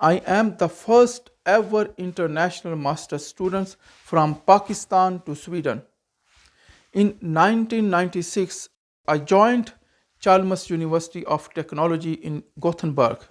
I am the first ever international master student from Pakistan to Sweden. In 1996, I joined Chalmers University of Technology in Gothenburg.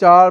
4,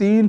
3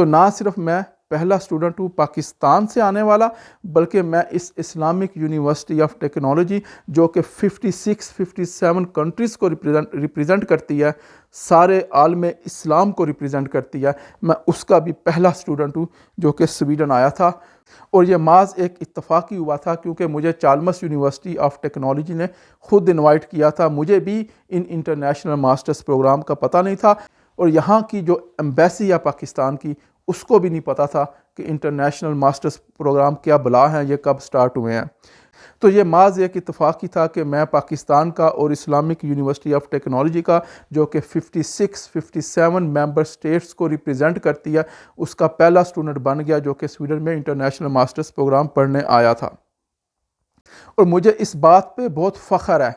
تو نہ صرف میں پہلا student ہوں پاکستان سے آنے والا، بلکہ میں اس اسلامک یونیورسٹی آف ٹیکنالوجی جو کہ 57 کنٹریز کو ریپریزنٹ کرتی ہے، سارے عالم اسلام کو ریپریزنٹ کرتی ہے، میں اس کا بھی پہلا اسٹوڈنٹ ہوں جو کہ سویڈن آیا تھا۔ اور یہ محض ایک اتفاقی ہوا تھا کیونکہ مجھے چالمرس یونیورسٹی آف ٹیکنالوجی نے خود انوائٹ کیا تھا۔ مجھے بھی ان انٹرنیشنل ماسٹرز پروگرام کا پتہ نہیں تھا، اور یہاں کی جو ایمبیسی ہے پاکستان کی، اس کو بھی نہیں پتہ تھا کہ انٹرنیشنل ماسٹرز پروگرام کیا بلا ہیں، یہ کب سٹارٹ ہوئے ہیں۔ تو یہ محض ایک اتفاقی تھا کہ میں پاکستان کا اور اسلامک یونیورسٹی آف ٹیکنالوجی کا جو کہ 57 ممبر سٹیٹس کو ریپریزنٹ کرتی ہے، اس کا پہلا اسٹوڈنٹ بن گیا جو کہ سویڈن میں انٹرنیشنل ماسٹرز پروگرام پڑھنے آیا تھا۔ اور مجھے اس بات پہ بہت فخر ہے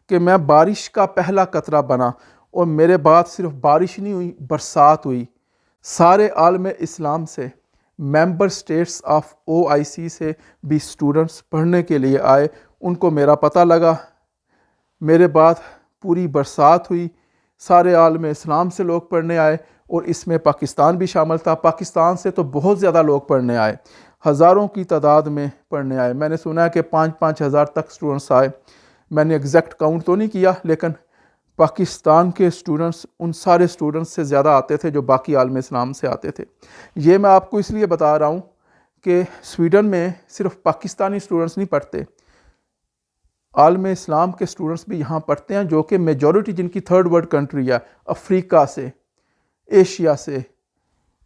کہ میں بارش کا پہلا قطرہ بنا، اور میرے بعد صرف بارش نہیں ہوئی، برسات ہوئی۔ سارے عالم اسلام سے، ممبر سٹیٹس آف OIC سے بھی اسٹوڈنٹس پڑھنے کے لیے آئے، ان کو میرا پتہ لگا، میرے بعد پوری برسات ہوئی، سارے عالم اسلام سے لوگ پڑھنے آئے، اور اس میں پاکستان بھی شامل تھا۔ پاکستان سے تو بہت زیادہ لوگ پڑھنے آئے، ہزاروں کی تعداد میں پڑھنے آئے۔ میں نے سنا ہے کہ 5-5 ہزار تک اسٹوڈنٹس آئے، میں نے ایگزیکٹ کاؤنٹ تو نہیں کیا، لیکن پاکستان کے اسٹوڈنٹس ان سارے اسٹوڈنٹس سے زیادہ آتے تھے جو باقی عالم اسلام سے آتے تھے۔ یہ میں آپ کو اس لیے بتا رہا ہوں کہ سویڈن میں صرف پاکستانی اسٹوڈنٹس نہیں پڑھتے، عالم اسلام کے اسٹوڈنٹس بھی یہاں پڑھتے ہیں، جو کہ میجورٹی جن کی تھرڈ ورلڈ کنٹری ہے، افریقہ سے، ایشیا سے،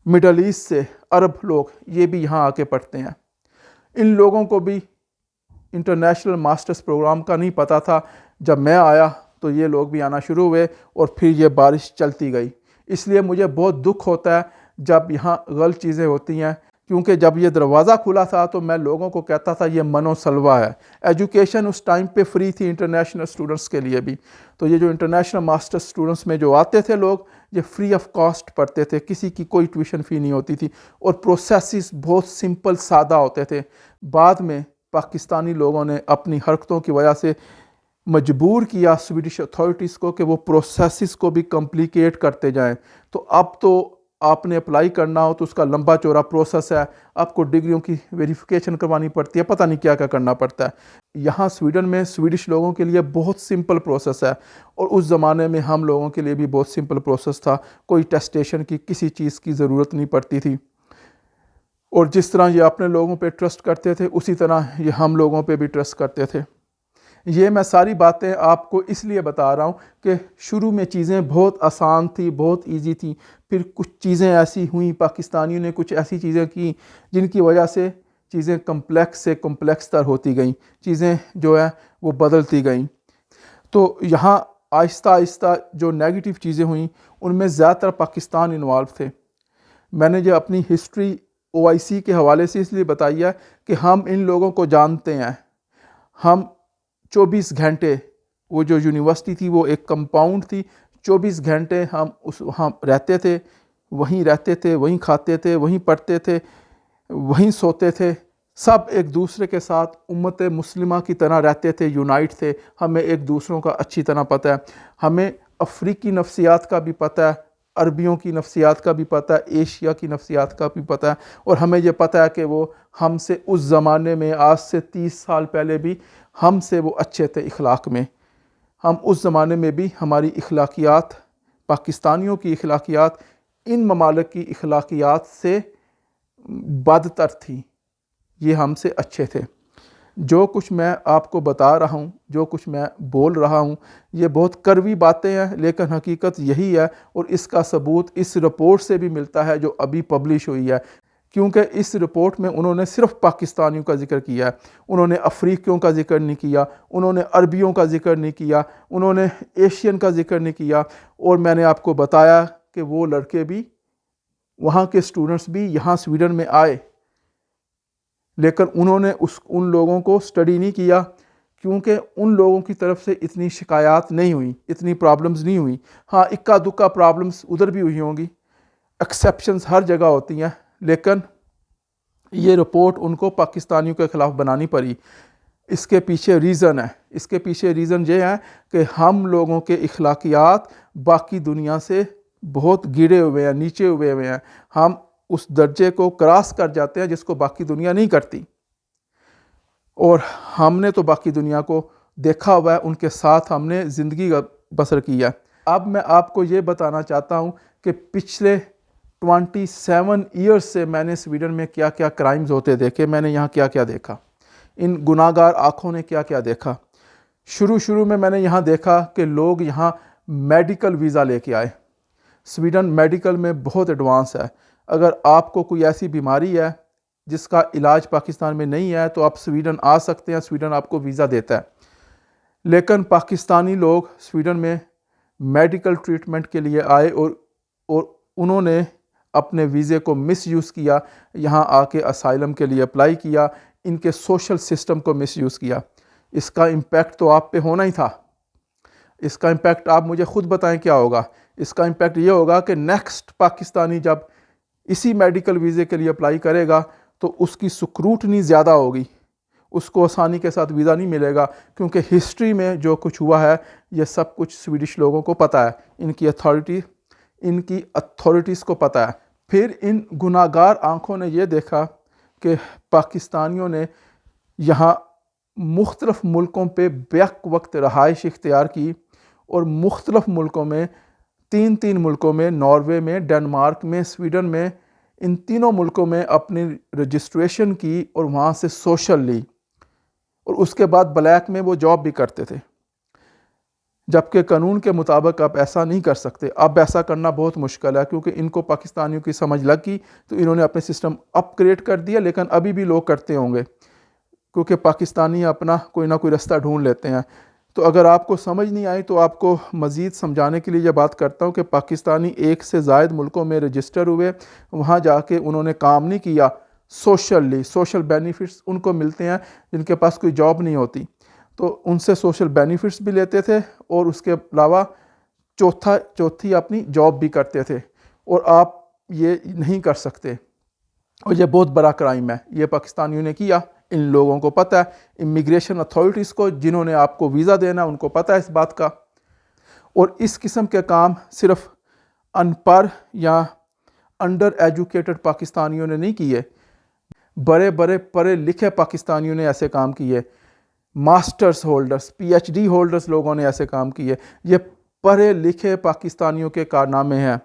مڈل ایسٹ سے، عرب لوگ، یہ بھی یہاں آ کے پڑھتے ہیں۔ ان لوگوں کو بھی انٹرنیشنل ماسٹرز پروگرام کا نہیں پتہ تھا۔ جب میں آیا تو یہ لوگ بھی آنا شروع ہوئے، اور پھر یہ بارش چلتی گئی۔ اس لیے مجھے بہت دکھ ہوتا ہے جب یہاں غلط چیزیں ہوتی ہیں، کیونکہ جب یہ دروازہ کھلا تھا تو میں لوگوں کو کہتا تھا یہ من و سلوا ہے۔ ایجوکیشن اس ٹائم پہ فری تھی انٹرنیشنل اسٹوڈنٹس کے لیے بھی، تو یہ جو انٹرنیشنل ماسٹر اسٹوڈنٹس میں جو آتے تھے لوگ، یہ فری آف کاسٹ پڑھتے تھے، کسی کی کوئی ٹیوشن فی نہیں ہوتی تھی، اور پروسیسز بہت سمپل سادہ ہوتے تھے۔ بعد میں پاکستانی لوگوں نے اپنی حرکتوں کی وجہ سے مجبور کیا سویڈش اتھارٹیز کو کہ وہ پروسیسز کو بھی کمپلیکیٹ کرتے جائیں۔ تو اب تو آپ نے اپلائی کرنا ہو تو اس کا لمبا چوڑا پروسیس ہے، آپ کو ڈگریوں کی ویریفیکیشن کروانی پڑتی ہے، پتہ نہیں کیا کیا کرنا پڑتا ہے۔ یہاں سویڈن میں سویڈش لوگوں کے لیے بہت سمپل پروسیس ہے، اور اس زمانے میں ہم لوگوں کے لیے بھی بہت سمپل پروسیس تھا، کوئی ٹیسٹیشن کی کسی چیز کی ضرورت نہیں پڑتی تھی۔ اور جس طرح یہ اپنے لوگوں پہ ٹرسٹ کرتے تھے، اسی طرح یہ ہم لوگوں پہ بھی ٹرسٹ کرتے تھے۔ یہ میں ساری باتیں آپ کو اس لیے بتا رہا ہوں کہ شروع میں چیزیں بہت آسان تھی، بہت ایزی تھیں، پھر کچھ چیزیں ایسی ہوئیں، پاکستانیوں نے کچھ ایسی چیزیں کی جن کی وجہ سے چیزیں کمپلیکس سے کمپلیکس تر ہوتی گئیں، چیزیں جو ہے وہ بدلتی گئیں۔ تو یہاں آہستہ آہستہ جو نیگیٹو چیزیں ہوئیں ان میں زیادہ تر پاکستان انوالو تھے۔ میں نے جو اپنی ہسٹری OIC کے حوالے سے اس لیے بتائی ہے کہ ہم ان لوگوں کو جانتے ہیں۔ ہم 24 گھنٹے، وہ جو یونیورسٹی تھی وہ ایک کمپاؤنڈ تھی، 24 گھنٹے ہم وہاں رہتے تھے، وہیں کھاتے تھے، وہیں پڑھتے تھے، وہیں سوتے تھے، سب ایک دوسرے کے ساتھ امت مسلمہ کی طرح رہتے تھے، یونائٹ تھے۔ ہمیں ایک دوسروں کا اچھی طرح پتہ ہے، ہمیں افریقی نفسیات کا بھی پتہ ہے، عربیوں کی نفسیات کا بھی پتہ ہے، ایشیا کی نفسیات کا بھی پتہ ہے، اور ہمیں یہ پتہ ہے کہ وہ ہم سے اس زمانے میں، آج سے 30 سال پہلے بھی ہم سے وہ اچھے تھے اخلاق میں۔ ہم اس زمانے میں بھی، ہماری اخلاقیات، پاکستانیوں کی اخلاقیات ان ممالک کی اخلاقیات سے بدتر تھی، یہ ہم سے اچھے تھے۔ جو کچھ میں آپ کو بتا رہا ہوں، جو کچھ میں بول رہا ہوں، یہ بہت کڑوی باتیں ہیں، لیکن حقیقت یہی ہے، اور اس کا ثبوت اس رپورٹ سے بھی ملتا ہے جو ابھی پبلش ہوئی ہے، کیونکہ اس رپورٹ میں انہوں نے صرف پاکستانیوں کا ذکر کیا ہے، انہوں نے افریقیوں کا ذکر نہیں کیا، انہوں نے عربیوں کا ذکر نہیں کیا، انہوں نے ایشین کا ذکر نہیں کیا۔ اور میں نے آپ کو بتایا کہ وہ لڑکے بھی، وہاں کے اسٹوڈنٹس بھی یہاں سویڈن میں آئے، لیکن انہوں نے ان لوگوں کو اسٹڈی نہیں کیا، کیونکہ ان لوگوں کی طرف سے اتنی شکایات نہیں ہوئیں، اتنی پرابلمز نہیں ہوئیں۔ ہاں، اکا دکا پرابلمز ادھر بھی ہوئی ہوں گی، ایکسیپشنز ہر جگہ ہوتی ہیں، لیکن یہ رپورٹ ان کو پاکستانیوں کے خلاف بنانی پڑی۔ اس کے پیچھے ریزن ہے، اس کے پیچھے ریزن یہ ہے کہ ہم لوگوں کے اخلاقیات باقی دنیا سے بہت گرے ہوئے ہیں، نیچے ہوئے ہیں۔ ہم اس درجے کو کراس کر جاتے ہیں جس کو باقی دنیا نہیں کرتی، اور ہم نے تو باقی دنیا کو دیکھا ہوا ہے، ان کے ساتھ ہم نے زندگی بسر کی ہے۔ اب میں آپ کو یہ بتانا چاہتا ہوں کہ پچھلے 27 ایئرز سے میں نے سویڈن میں کیا کیا کرائمز ہوتے دیکھے، میں نے یہاں کیا کیا دیکھا، ان گناہ گار آنکھوں نے کیا کیا دیکھا۔ شروع میں نے یہاں دیکھا کہ لوگ یہاں میڈیکل ویزا لے کے آئے۔ سویڈن میڈیکل میں بہت ایڈوانس ہے۔ اگر آپ کو کوئی ایسی بیماری ہے جس کا علاج پاکستان میں نہیں ہے تو آپ سویڈن آ سکتے ہیں، سویڈن آپ کو ویزا دیتا ہے۔ لیکن پاکستانی لوگ سویڈن میں میڈیکل ٹریٹمنٹ کے لیے آئے اور انہوں نے اپنے ویزے کو مس یوز کیا، یہاں آ کے اسائلم کے لیے اپلائی کیا، ان کے سوشل سسٹم کو مس یوز کیا۔ اس کا امپیکٹ تو آپ پہ ہونا ہی تھا۔ اس کا امپیکٹ آپ مجھے خود بتائیں کیا ہوگا۔ اس کا امپیکٹ یہ ہوگا کہ نیکسٹ پاکستانی جب اسی میڈیکل ویزے کے لیے اپلائی کرے گا تو اس کی سکروٹنی زیادہ ہوگی، اس کو آسانی کے ساتھ ویزا نہیں ملے گا، کیونکہ ہسٹری میں جو کچھ ہوا ہے یہ سب کچھ سویڈش لوگوں کو پتہ ہے، ان کی اتھارٹیز کو پتہ ہے۔ پھر ان گناہ گار آنکھوں نے یہ دیکھا کہ پاکستانیوں نے یہاں مختلف ملکوں پہ بیک وقت رہائش اختیار کی، اور مختلف ملکوں میں 3 ملکوں میں، ناروے میں، ڈنمارک میں، سویڈن میں، ان تینوں ملکوں میں اپنی رجسٹریشن کی اور وہاں سے سوشل لی، اور اس کے بعد بلیک میں وہ جاب بھی کرتے تھے، جبکہ قانون کے مطابق آپ ایسا نہیں کر سکتے۔ اب ایسا کرنا بہت مشکل ہے، کیونکہ ان کو پاکستانیوں کی سمجھ لگ گئی تو انہوں نے اپنے سسٹم اپ گریڈ کر دیا، لیکن ابھی بھی لوگ کرتے ہوں گے، کیونکہ پاکستانی اپنا کوئی نہ کوئی رستہ ڈھونڈ لیتے ہیں۔ تو اگر آپ کو سمجھ نہیں آئی تو آپ کو مزید سمجھانے کے لیے یہ بات کرتا ہوں کہ پاکستانی 1 سے زائد ملکوں میں رجسٹر ہوئے، وہاں جا کے انہوں نے کام نہیں کیا، سوشل بینیفٹس ان کو ملتے ہیں جن کے پاس کوئی جاب نہیں ہوتی، تو ان سے سوشل بینیفٹس بھی لیتے تھے، اور اس کے علاوہ چوتھی اپنی جاب بھی کرتے تھے، اور آپ یہ نہیں کر سکتے، اور یہ بہت بڑا کرائم ہے، یہ پاکستانیوں نے کیا۔ ان لوگوں کو پتہ ہے، امیگریشن اتھارٹیز کو جنہوں نے آپ کو ویزا دینا ان کو پتہ ہے اس بات کا، اور اس قسم کے کام صرف ان پڑھ یا انڈر ایجوکیٹڈ پاکستانیوں نے نہیں کیے، بڑے پڑھے لکھے پاکستانیوں نے ایسے کام کیے، masters holders, P H D holders لوگوں نے ایسے کام کیے۔ یہ پڑھے لکھے پاکستانیوں کے کارنامے ہیں۔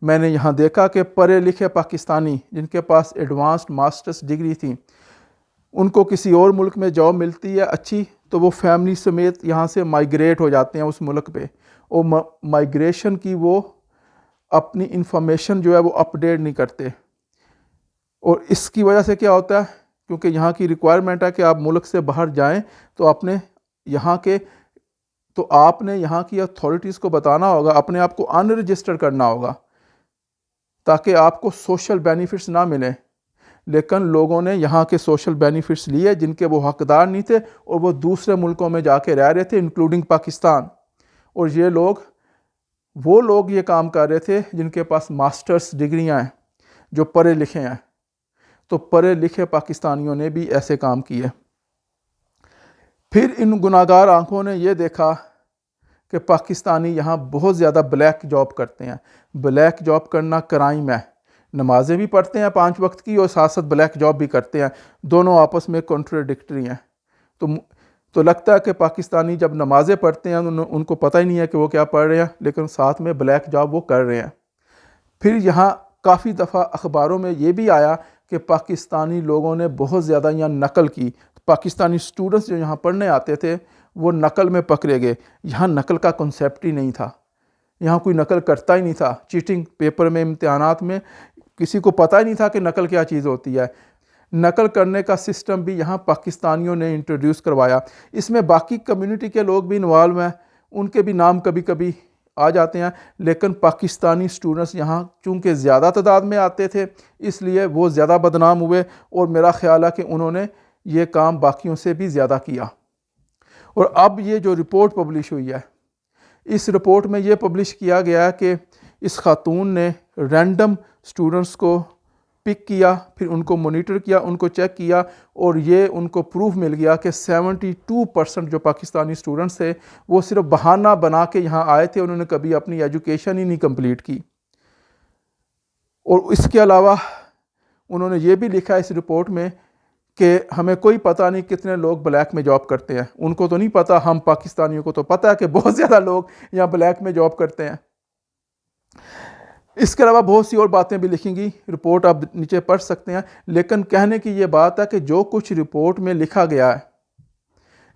میں نے یہاں دیکھا کہ پڑھے لکھے پاکستانی جن کے پاس ایڈوانسڈ ماسٹرز ڈگری تھی، ان کو کسی اور ملک میں جاب ملتی ہے اچھی تو وہ فیملی سمیت یہاں سے مائیگریٹ ہو جاتے ہیں اس ملک پہ، اور مائیگریشن کی وہ اپنی انفارمیشن جو ہے وہ اپ ڈیٹ نہیں کرتے، اور اس کی وجہ سے کیا ہوتا ہے، کیونکہ یہاں کی ریکوائرمنٹ ہے کہ آپ ملک سے باہر جائیں تو آپ نے یہاں کی اتھارٹیز کو بتانا ہوگا، اپنے آپ کو ان رجسٹر کرنا ہوگا تاکہ آپ کو سوشل بینیفٹس نہ ملیں۔ لیکن لوگوں نے یہاں کے سوشل بینیفٹس لیے جن کے وہ حقدار نہیں تھے، اور وہ دوسرے ملکوں میں جا کے رہ رہے تھے انکلوڈنگ پاکستان، اور وہ لوگ یہ کام کر رہے تھے جن کے پاس ماسٹرز ڈگریاں ہیں، جو پڑھے لکھے ہیں۔ تو پڑھے لکھے پاکستانیوں نے بھی ایسے کام کیے۔ پھر ان گناہ گار آنکھوں نے یہ دیکھا کہ پاکستانی یہاں بہت زیادہ بلیک جاب کرتے ہیں۔ بلیک جاب کرنا کرائم ہے، نمازیں بھی پڑھتے ہیں 5 وقت کی اور ساتھ ساتھ بلیک جاب بھی کرتے ہیں، دونوں آپس میں کنٹراڈکٹری ہیں۔ تو لگتا ہے کہ پاکستانی جب نمازیں پڑھتے ہیں ان کو پتہ ہی نہیں ہے کہ وہ کیا پڑھ رہے ہیں، لیکن ساتھ میں بلیک جاب وہ کر رہے ہیں۔ پھر یہاں کافی دفعہ اخباروں میں یہ بھی آیا کہ پاکستانی لوگوں نے بہت زیادہ یہاں نقل کی، پاکستانی اسٹوڈنٹس جو یہاں پڑھنے آتے تھے وہ نقل میں پکڑے گئے۔ یہاں نقل کا کنسیپٹ ہی نہیں تھا، یہاں کوئی نقل کرتا ہی نہیں تھا۔ چیٹنگ پیپر میں، امتحانات میں کسی کو پتہ ہی نہیں تھا کہ نقل کیا چیز ہوتی ہے۔ نقل کرنے کا سسٹم بھی یہاں پاکستانیوں نے انٹروڈیوس کروایا۔ اس میں باقی کمیونٹی کے لوگ بھی انوالو ہیں، ان کے بھی نام کبھی کبھی آ جاتے ہیں، لیکن پاکستانی اسٹوڈنٹس یہاں چونکہ زیادہ تعداد میں آتے تھے اس لیے وہ زیادہ بدنام ہوئے، اور میرا خیال ہے کہ انہوں نے یہ کام باقیوں سے بھی زیادہ کیا۔ اور اب یہ جو رپورٹ پبلش ہوئی ہے، اس رپورٹ میں یہ پبلش کیا گیا ہے کہ اس خاتون نے رینڈم اسٹوڈنٹس کو پک کیا، پھر ان کو مانیٹر کیا، ان کو چیک کیا، اور یہ ان کو پروف مل گیا کہ 72% جو پاکستانی اسٹوڈنٹس تھے وہ صرف بہانہ بنا کے یہاں آئے تھے، انہوں نے کبھی اپنی ایجوکیشن ہی نہیں کمپلیٹ کی۔ اور اس کے علاوہ انہوں نے یہ بھی لکھا ہے اس رپورٹ میں کہ ہمیں کوئی پتہ نہیں کتنے لوگ بلیک میں جاب کرتے ہیں. ان کو تو نہیں پتہ, ہم پاکستانیوں کو تو پتہ ہے کہ بہت زیادہ لوگ یہاں بلیک میں جاب کرتے ہیں. اس کے علاوہ بہت سی اور باتیں بھی لکھیں گی, رپورٹ آپ نیچے پڑھ سکتے ہیں. لیکن کہنے کی یہ بات ہے کہ جو کچھ رپورٹ میں لکھا گیا ہے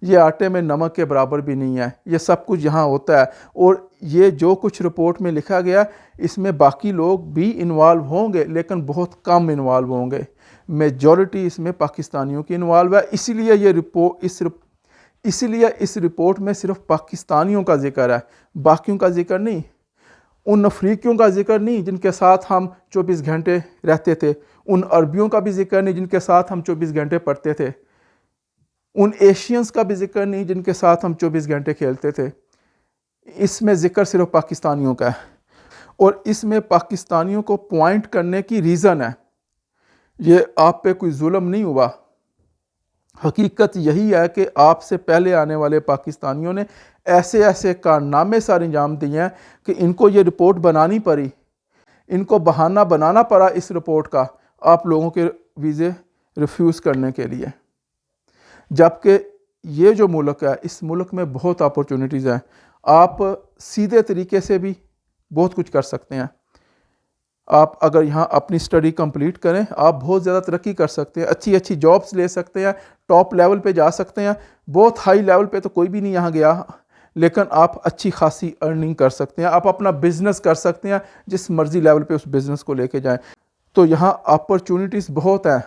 یہ آٹے میں نمک کے برابر بھی نہیں ہے. یہ سب کچھ یہاں ہوتا ہے, اور یہ جو کچھ رپورٹ میں لکھا گیا اس میں باقی لوگ بھی انوالو ہوں گے لیکن بہت کم انوالو ہوں گے. میجورٹی اس میں پاکستانیوں کی انوالو ہے. اسی لیے اس رپورٹ میں صرف پاکستانیوں کا ذکر ہے, باقیوں کا ذکر نہیں. ان افریقیوں کا ذکر نہیں جن کے ساتھ ہم 24 گھنٹے رہتے تھے, ان عربیوں کا بھی ذکر نہیں جن کے ساتھ ہم 24 گھنٹے پڑھتے تھے, ان ایشینز کا بھی ذکر نہیں جن کے ساتھ ہم 24 گھنٹے کھیلتے تھے. اس میں ذکر صرف پاکستانیوں کا ہے, اور اس میں پاکستانیوں کو پوائنٹ کرنے کی ریزن ہے. یہ آپ پہ کوئی ظلم نہیں ہوا, حقیقت یہی ہے کہ آپ سے پہلے آنے والے پاکستانیوں نے ایسے ایسے کارنامے سارے انجام دیے ہیں کہ ان کو یہ رپورٹ بنانی پڑی, ان کو بہانہ بنانا پڑا اس رپورٹ کا آپ لوگوں کے ویزے ریفیوز کرنے کے لیے. جبکہ یہ جو ملک ہے اس ملک میں بہت اپورچونٹیز ہیں, آپ سیدھے طریقے سے بھی بہت کچھ کر سکتے ہیں. آپ اگر یہاں اپنی سٹڈی کمپلیٹ کریں آپ بہت زیادہ ترقی کر سکتے ہیں, اچھی اچھی جابس لے سکتے ہیں, ٹاپ لیول پہ جا سکتے ہیں. بہت ہائی لیول پہ تو کوئی بھی نہیں یہاں گیا, لیکن آپ اچھی خاصی ارننگ کر سکتے ہیں, آپ اپنا بزنس کر سکتے ہیں, جس مرضی لیول پہ اس بزنس کو لے کے جائیں. تو یہاں اپورچونٹیز بہت ہیں.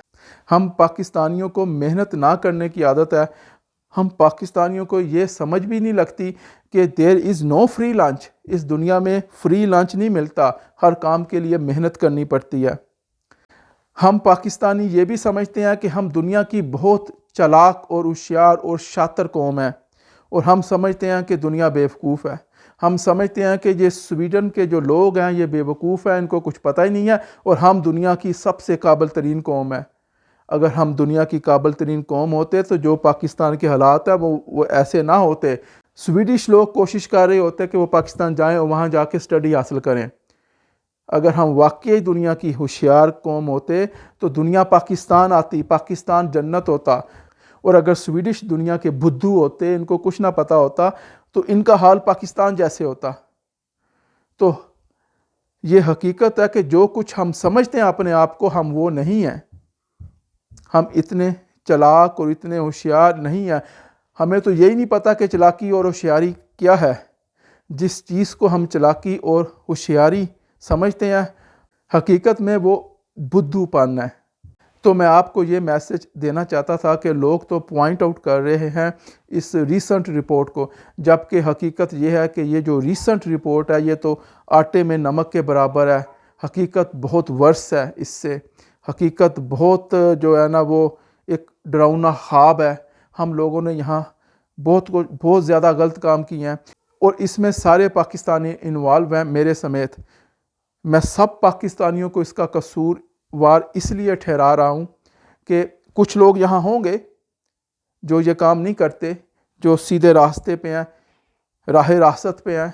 ہم پاکستانیوں کو محنت نہ کرنے کی عادت ہے, ہم پاکستانیوں کو یہ سمجھ بھی نہیں لگتی کہ دیر از نو فری لنچ. اس دنیا میں فری لنچ نہیں ملتا, ہر کام کے لیے محنت کرنی پڑتی ہے. ہم پاکستانی یہ بھی سمجھتے ہیں کہ ہم دنیا کی بہت چالاک اور ہوشیار اور شاطر قوم ہے, اور ہم سمجھتے ہیں کہ دنیا بیوقوف ہے. ہم سمجھتے ہیں کہ یہ سویڈن کے جو لوگ ہیں یہ بیوقوف ہیں, ان کو کچھ پتہ ہی نہیں ہے, اور ہم دنیا کی سب سے قابل ترین قوم ہے. اگر ہم دنیا کی قابل ترین قوم ہوتے تو جو پاکستان کے حالات ہیں وہ ایسے نہ ہوتے. سویڈش لوگ کوشش کر رہے ہوتے کہ وہ پاکستان جائیں اور وہاں جا کے سٹڈی حاصل کریں. اگر ہم واقعی دنیا کی ہوشیار قوم ہوتے تو دنیا پاکستان آتی, پاکستان جنت ہوتا. اور اگر سویڈش دنیا کے بدھو ہوتے, ان کو کچھ نہ پتہ ہوتا, تو ان کا حال پاکستان جیسے ہوتا. تو یہ حقیقت ہے کہ جو کچھ ہم سمجھتے ہیں اپنے آپ کو, ہم وہ نہیں ہیں. ہم اتنے چالاک اور اتنے ہوشیار نہیں ہیں. ہمیں تو یہی نہیں پتہ کہ چالاکی اور ہوشیاری کیا ہے. جس چیز کو ہم چالاکی اور ہوشیاری سمجھتے ہیں حقیقت میں وہ بدھو پن ہے. تو میں آپ کو یہ میسج دینا چاہتا تھا کہ لوگ تو پوائنٹ آؤٹ کر رہے ہیں اس ریسنٹ رپورٹ کو, جبکہ حقیقت یہ ہے کہ یہ جو ریسنٹ رپورٹ ہے یہ تو آٹے میں نمک کے برابر ہے. حقیقت بہت ورس ہے اس سے. حقیقت بہت جو ہے نا وہ ایک ڈراؤنا خواب ہے. ہم لوگوں نے یہاں بہت زیادہ غلط کام کیے ہیں, اور اس میں سارے پاکستانی انوالو ہیں میرے سمیت. میں سب پاکستانیوں کو اس کا قصوروار اس لیے ٹھہرا رہا ہوں کہ کچھ لوگ یہاں ہوں گے جو یہ کام نہیں کرتے, جو سیدھے راستے پہ ہیں, راہ راست پہ ہیں.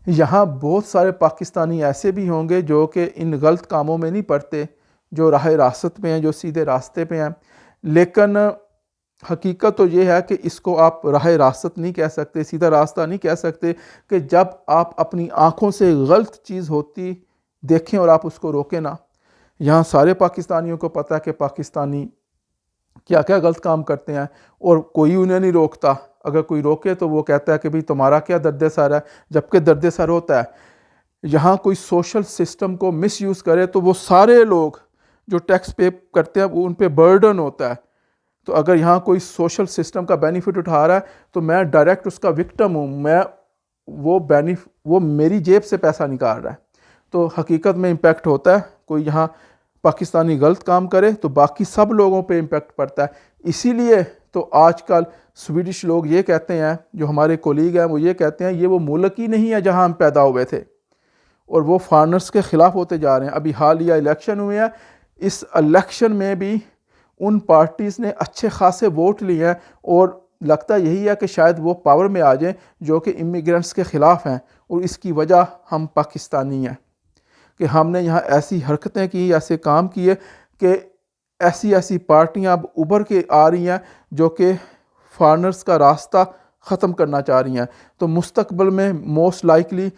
یہاں بہت سارے پاکستانی ایسے بھی ہوں گے جو کہ ان غلط کاموں میں نہیں پڑتے, جو راہ راست پہ ہیں, جو سیدھے راستے پہ ہیں. لیکن حقیقت تو یہ ہے کہ اس کو آپ راہ راست نہیں کہہ سکتے, سیدھا راستہ نہیں کہہ سکتے, کہ جب آپ اپنی آنکھوں سے غلط چیز ہوتی دیکھیں اور آپ اس کو روکیں نا. یہاں سارے پاکستانیوں کو پتہ ہے کہ پاکستانی کیا کیا غلط کام کرتے ہیں, اور کوئی انہیں نہیں روکتا. اگر کوئی روکے تو وہ کہتا ہے کہ بھئی تمہارا کیا درد سر ہے, جبکہ درد سر ہوتا ہے. یہاں کوئی سوشل سسٹم کو مس یوز کرے تو وہ سارے لوگ جو ٹیکس پے کرتے ہیں وہ ان پہ برڈن ہوتا ہے. تو اگر یہاں کوئی سوشل سسٹم کا بینیفٹ اٹھا رہا ہے تو میں ڈائریکٹ اس کا وکٹم ہوں, وہ میری جیب سے پیسہ نکال رہا ہے. تو حقیقت میں امپیکٹ ہوتا ہے. کوئی یہاں پاکستانی غلط کام کرے تو باقی سب لوگوں پہ امپیکٹ پڑتا ہے. اسی لیے تو آج کل سویڈش لوگ یہ کہتے ہیں, جو ہمارے کولیگ ہیں وہ یہ کہتے ہیں یہ وہ ملک ہی نہیں ہے جہاں ہم پیدا ہوئے تھے, اور وہ فارنرز کے خلاف ہوتے جا رہے ہیں. ابھی حالیہ الیکشن ہوئے ہیں, اس الیکشن میں بھی ان پارٹیز نے اچھے خاصے ووٹ لیے ہیں, اور لگتا یہی ہے کہ شاید وہ پاور میں آ جائیں جو کہ امیگرنٹس کے خلاف ہیں. اور اس کی وجہ ہم پاکستانی ہیں کہ ہم نے یہاں ایسی حرکتیں کی, ایسے کام کیے کہ ایسی ایسی پارٹیاں اب ابھر کے آ رہی ہیں جو کہ فارنرز کا راستہ ختم کرنا چاہ رہی ہیں. تو مستقبل میں موسٹ لائکلی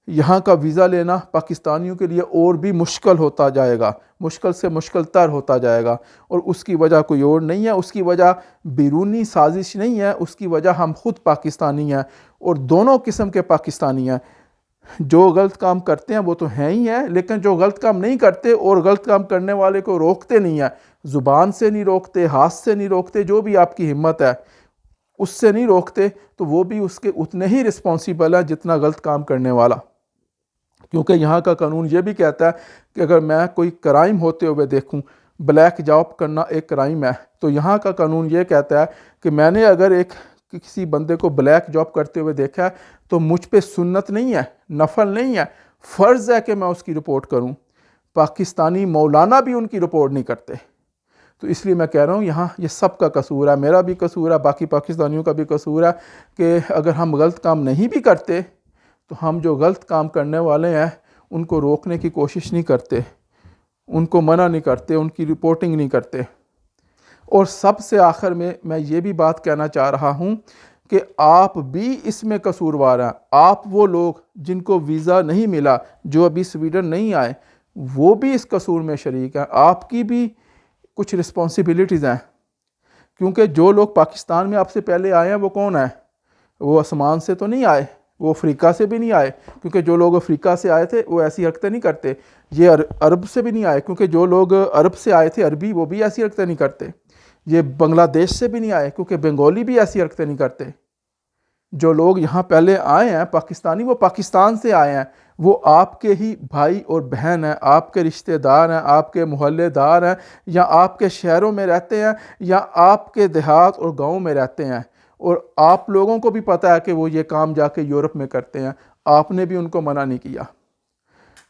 یہاں کا ویزا لینا پاکستانیوں کے لیے اور بھی مشکل ہوتا جائے گا، مشکل سے مشکل تر ہوتا جائے گا. اور اس کی وجہ کوئی اور نہیں ہے، اس کی وجہ بیرونی سازش نہیں ہے، اس کی وجہ ہم خود پاکستانی ہیں، اور دونوں قسم کے پاکستانی ہیں. جو غلط کام کرتے ہیں وہ تو ہیں ہی ہیں، لیکن جو غلط کام نہیں کرتے اور غلط کام کرنے والے کو روکتے نہیں ہیں، زبان سے نہیں روکتے، ہاتھ سے نہیں روکتے، جو بھی آپ کی ہمت ہے اس سے نہیں روکتے، تو وہ بھی اس کے اتنے ہی رسپانسیبل ہے جتنا غلط کام کرنے والا. کیونکہ یہاں کا قانون یہ بھی کہتا ہے کہ اگر میں کوئی کرائم ہوتے ہوئے دیکھوں، بلیک جاب کرنا ایک کرائم ہے، تو یہاں کا قانون یہ کہتا ہے کہ میں نے اگر کسی بندے کو بلیک جاب کرتے ہوئے دیکھا ہے تو مجھ پہ سنت نہیں ہے، نفل نہیں ہے، فرض ہے کہ میں اس کی رپورٹ کروں. پاکستانی مولانا بھی ان کی رپورٹ نہیں کرتے. تو اس لیے میں کہہ رہا ہوں یہاں یہ سب کا قصور ہے، میرا بھی قصور ہے، باقی پاکستانیوں کا بھی قصور ہے کہ اگر ہم غلط کام نہیں بھی کرتے تو ہم جو غلط کام کرنے والے ہیں ان کو روکنے کی کوشش نہیں کرتے، ان کو منع نہیں کرتے، ان کی رپورٹنگ نہیں کرتے. اور سب سے آخر میں یہ بھی بات کہنا چاہ رہا ہوں کہ آپ بھی اس میں قصوروار ہیں. آپ وہ لوگ جن کو ویزا نہیں ملا، جو ابھی سویڈن نہیں آئے، وہ بھی اس قصور میں شریک ہیں. آپ کی بھی کچھ رسپانسبلٹیز ہیں، کیونکہ جو لوگ پاکستان میں آپ سے پہلے آئے ہیں وہ کون ہیں؟ وہ آسمان سے تو نہیں آئے، وہ افریقہ سے بھی نہیں آئے، کیونکہ جو لوگ افریقہ سے آئے تھے وہ ایسی حرکتیں نہیں کرتے. یہ عرب سے بھی نہیں آئے، کیونکہ جو لوگ عرب سے آئے تھے عربی، وہ بھی ایسی حرکتیں نہیں کرتے. یہ بنگلہ دیش سے بھی نہیں آئے، کیونکہ بنگالی بھی ایسی حرکتیں نہیں کرتے. جو لوگ یہاں پہلے آئے ہیں پاکستانی، وہ پاکستان سے آئے ہیں، وہ آپ کے ہی بھائی اور بہن ہیں، آپ کے رشتہ دار ہیں، آپ کے محلے دار ہیں، یا آپ کے شہروں میں رہتے ہیں، یا آپ کے دیہات اور گاؤں میں رہتے ہیں. اور آپ لوگوں کو بھی پتہ ہے کہ وہ یہ کام جا کے یورپ میں کرتے ہیں، آپ نے بھی ان کو منع نہیں کیا.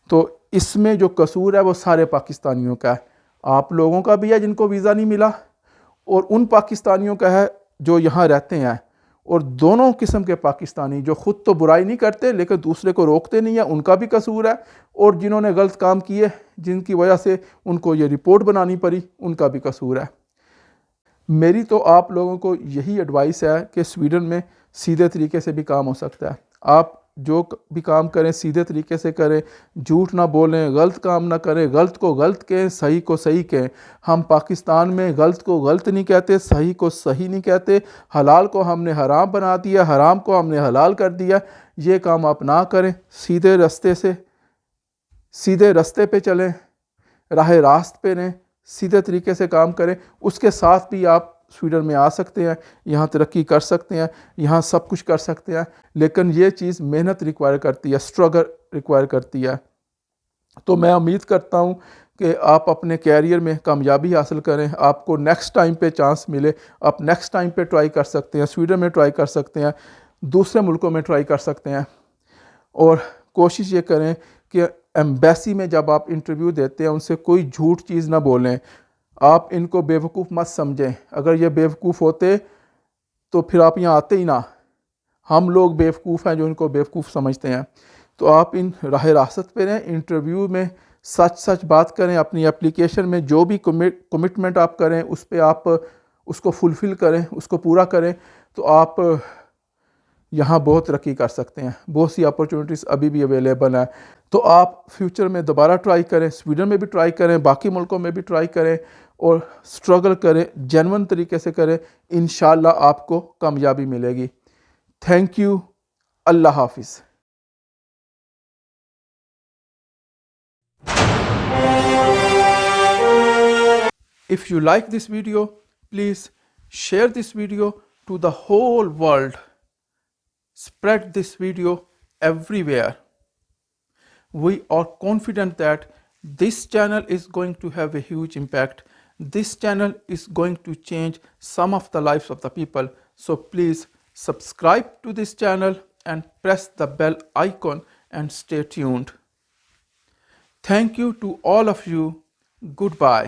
تو اس میں جو قصور ہے وہ سارے پاکستانیوں کا ہے. آپ لوگوں کا بھی ہے جن کو ویزا نہیں ملا، اور ان پاکستانیوں کا ہے جو یہاں رہتے ہیں. اور دونوں قسم کے پاکستانی جو خود تو برائی نہیں کرتے لیکن دوسرے کو روکتے نہیں ہیں، ان کا بھی قصور ہے. اور جنہوں نے غلط کام کیے جن کی وجہ سے ان کو یہ رپورٹ بنانی پڑی، ان کا بھی قصور ہے. میری تو آپ لوگوں کو یہی ایڈوائس ہے کہ سویڈن میں سیدھے طریقے سے بھی کام ہو سکتا ہے. آپ جو بھی کام کریں سیدھے طریقے سے کریں، جھوٹ نہ بولیں، غلط کام نہ کریں، غلط کو غلط کہیں، صحیح کو صحیح کہیں. ہم پاکستان میں غلط کو غلط نہیں کہتے، صحیح کو صحیح نہیں کہتے. حلال کو ہم نے حرام بنا دیا، حرام کو ہم نے حلال کر دیا. یہ کام آپ نہ کریں. سیدھے رستے پہ چلیں، راہ راست پہ رہیں، سیدھے طریقے سے کام کریں. اس کے ساتھ بھی آپ سویڈن میں آ سکتے ہیں، یہاں ترقی کر سکتے ہیں، یہاں سب کچھ کر سکتے ہیں. لیکن یہ چیز محنت ریکوائر کرتی ہے، اسٹرگل ریکوائر کرتی ہے. تو میں امید کرتا ہوں کہ آپ اپنے کیریئر میں کامیابی حاصل کریں، آپ کو نیکسٹ ٹائم پہ چانس ملے، آپ نیکسٹ ٹائم پہ ٹرائی کر سکتے ہیں. سویڈن میں ٹرائی کر سکتے ہیں، دوسرے ملکوں میں ٹرائی کر سکتے ہیں. اور کوشش یہ کریں کہ ایمبیسی میں جب آپ انٹرویو دیتے ہیں ان سے کوئی جھوٹ چیز نہ بولیں. آپ ان کو بیوقوف مت سمجھیں. اگر یہ بیوقوف ہوتے تو پھر آپ یہاں آتے ہی نہ. ہم لوگ بیوقوف ہیں جو ان کو بیوقوف سمجھتے ہیں. تو آپ ان راہ راست پہ رہیں، انٹرویو میں سچ بات کریں. اپنی اپلیکیشن میں جو بھی کمٹمنٹ آپ کریں اس پہ آپ اس کو فلفل کریں، اس کو پورا کریں. تو آپ یہاں بہت ترقی کر سکتے ہیں. بہت سی اپرچونٹیز ابھی بھی اویلیبل ہیں. تو آپ فیوچر میں دوبارہ ٹرائی کریں، سویڈن میں بھی ٹرائی کریں، باقی ملکوں میں بھی ٹرائی کریں، اور سٹرگل کریں، جینون طریقے سے کریں. انشاءاللہ آپ کو کامیابی ملے گی. Thank you. اللہ حافظ. If you like this video, please share this video to the whole world. Spread this video everywhere. We are confident that this channel is going to have a huge impact. This channel is going to change some of the lives of the people. So please subscribe to this channel and press the bell icon and stay tuned. Thank you to all of you. Goodbye.